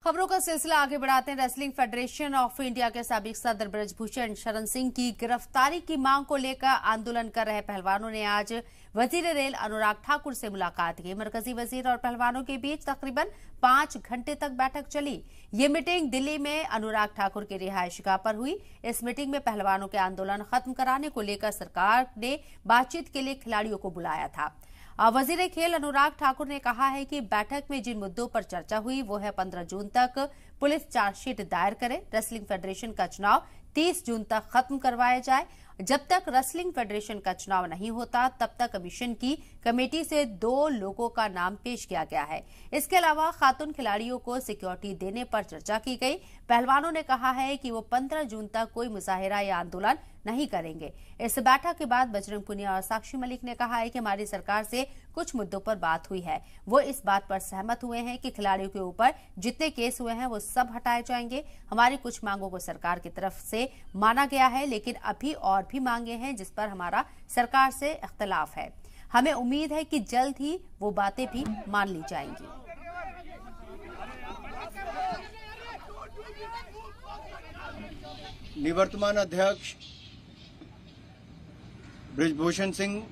खबरों का सिलसिला आगे बढ़ाते हैं। रेसलिंग फेडरेशन ऑफ इंडिया के साबिक सदर बृजभूषण शरण सिंह की गिरफ्तारी की मांग को लेकर आंदोलन कर रहे पहलवानों ने आज वजीर रेल अनुराग ठाकुर से मुलाकात की। मरकजी वजीर और पहलवानों के बीच तकरीबन 5 घंटे तक बैठक चली। ये मीटिंग दिल्ली में अनुराग ठाकुर की रिहायशगाह पर हुई। इस मीटिंग में पहलवानों के आंदोलन खत्म कराने को लेकर सरकार ने बातचीत के लिए खिलाड़ियों को बुलाया था। वजीर खेल अनुराग ठाकुर ने कहा है कि बैठक में जिन मुद्दों पर चर्चा हुई वो है 15 जून तक पुलिस चार्जशीट दायर करे, रेसलिंग फेडरेशन का चुनाव 30 जून तक खत्म करवाया जाए। जब तक रेसलिंग फेडरेशन का चुनाव नहीं होता तब तक कमीशन की कमेटी से 2 लोगों का नाम पेश किया गया है। इसके अलावा खातून खिलाड़ियों को सिक्योरिटी देने पर चर्चा की गई। पहलवानों ने कहा है कि वो 15 जून तक कोई मुजाहिरा या आंदोलन नहीं करेंगे। इस बैठक के बाद बजरंग पुनिया और साक्षी मलिक ने कहा है कि हमारी सरकार से कुछ मुद्दों पर बात हुई है। वो इस बात पर सहमत हुए हैं कि खिलाड़ियों के ऊपर जितने केस हुए हैं वो सब हटाए जाएंगे। हमारी कुछ मांगों को सरकार की तरफ से माना गया है, लेकिन अभी और भी मांगे हैं जिस पर हमारा सरकार से इख्तिलाफ है। हमें उम्मीद है कि जल्द ही वो बातें भी मान ली जाएंगी। निवर्तमान अध्यक्ष बृजभूषण सिंह,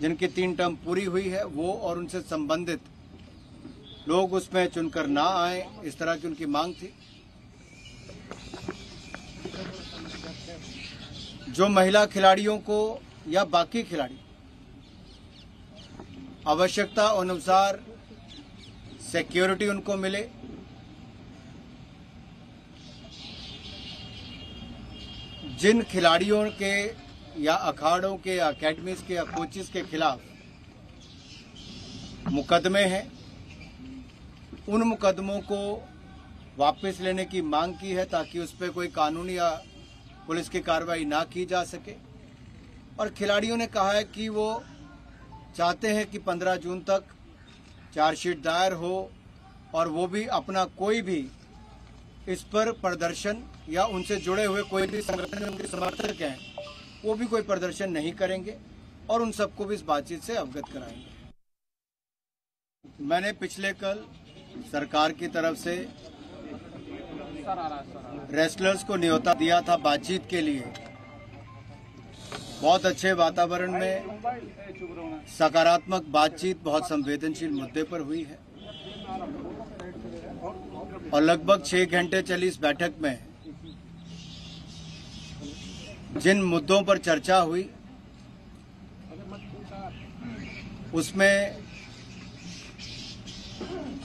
जिनकी 3 टर्म पूरी हुई है, वो और उनसे संबंधित लोग उसमें चुनकर ना आए, इस तरह की उनकी मांग थी। जो महिला खिलाड़ियों को या बाकी खिलाड़ी आवश्यकता अनुसार सिक्योरिटी उनको मिले, जिन खिलाड़ियों के या अखाड़ों के या अकेडमीज के या कोचेस के खिलाफ मुकदमे हैं, उन मुकदमों को वापस लेने की मांग की है ताकि उस पर कोई कानूनी या पुलिस की कार्रवाई ना की जा सके। और खिलाड़ियों ने कहा है कि वो चाहते हैं कि 15 जून तक चार्जशीट दायर हो और वो भी अपना कोई भी इस पर प्रदर्शन या उनसे जुड़े हुए कोई भी संगठन उनके समर्थक हैं वो भी कोई प्रदर्शन नहीं करेंगे और उन सबको भी इस बातचीत से अवगत कराएंगे। मैंने पिछले कल सरकार की तरफ से रेसलर्स को न्योता दिया था बातचीत के लिए। बहुत अच्छे वातावरण में सकारात्मक बातचीत बहुत संवेदनशील मुद्दे पर हुई है और लगभग 6 घंटे चली इस बैठक में जिन मुद्दों पर चर्चा हुई उसमें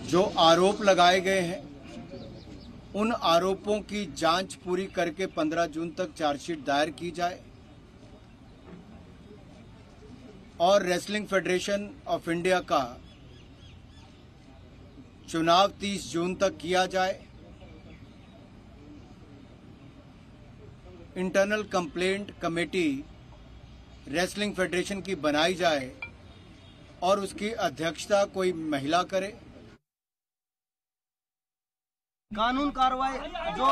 जो आरोप लगाए गए हैं उन आरोपों की जांच पूरी करके 15 जून तक चार्जशीट दायर की जाए और रेसलिंग फेडरेशन ऑफ इंडिया का चुनाव 30 जून तक किया जाए। Internal complaint committee wrestling federation की बनाई जाए और उसकी अध्यक्षता कोई महिला करे। कानून कार्रवाई जो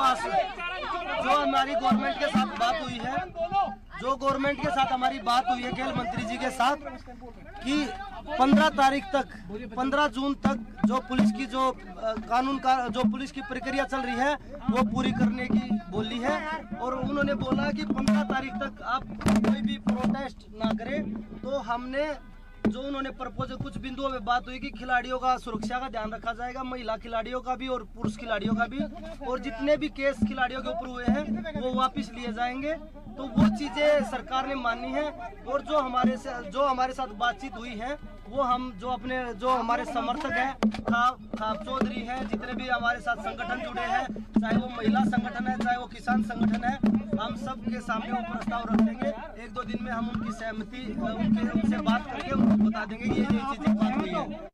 हमारी गवर्नमेंट के साथ बात हुई है, जो गवर्नमेंट के साथ हमारी बात हुई है खेल मंत्री जी के साथ कि 15 तारीख तक 15 जून तक जो पुलिस की जो कानून का जो पुलिस की प्रक्रिया चल रही है वो पूरी करने की बोली है। और उन्होंने बोला कि 15 तारीख तक आप कोई भी प्रोटेस्ट ना करें। तो हमने जो उन्होंने प्रपोजल कुछ बिंदुओं में बात हुई कि खिलाड़ियों का सुरक्षा का ध्यान रखा जाएगा, महिला खिलाड़ियों का भी और पुरुष खिलाड़ियों का भी, और जितने भी केस खिलाड़ियों के ऊपर हुए हैं वो वापस लिए जाएंगे। तो वो चीजें सरकार ने मानी है। और जो हमारे साथ बातचीत हुई है वो हम जो हमारे समर्थक हैं, खाप चौधरी हैं, जितने भी हमारे साथ संगठन जुड़े हैं, चाहे वो महिला संगठन है चाहे वो किसान संगठन है, हम सब के सामने वो प्रस्ताव रखेंगे। 1-2 दिन में हम उनकी सहमति उनसे बात करके उनको बता देंगे कि ये चीजें बात हुई है।